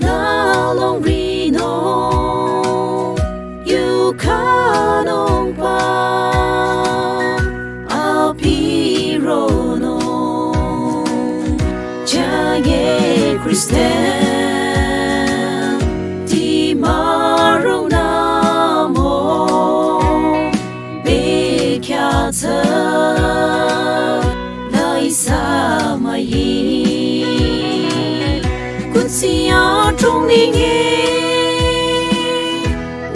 na longrinung Yukhanungba ronung Khristan di marung namo Bekhyah Tsasela Ihsa müying Kuthsi atrong linye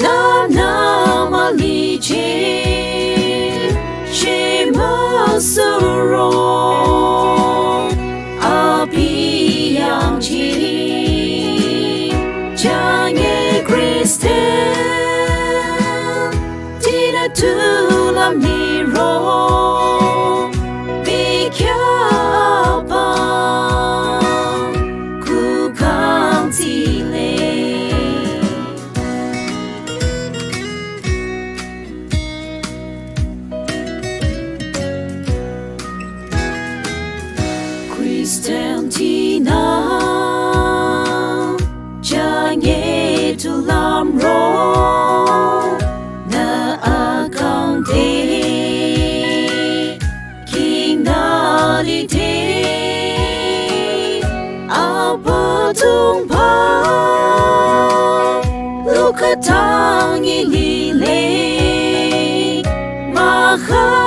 na liye Surotsala abiyang Chünye Khristan Tinetulam nirong Bekhyah Kukeng Khristan tina Chünye tulam rong na Akhalong king nali atrong lukhatangni Lieng Maxanungba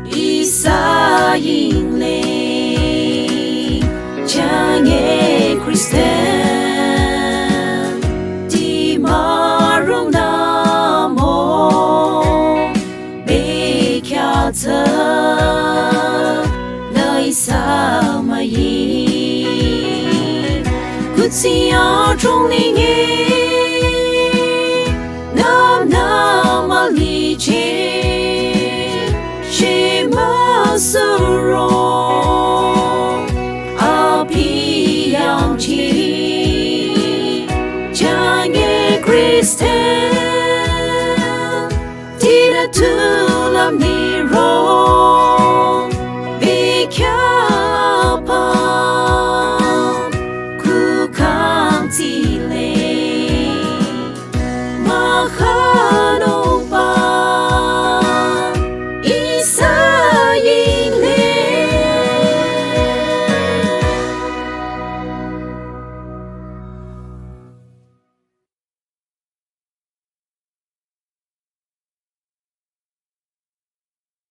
Ihsa Chünye Khristan di marung namo Bekhyah Tsasela Ihsa müying Kuthsi atrong linye na liye Surotsala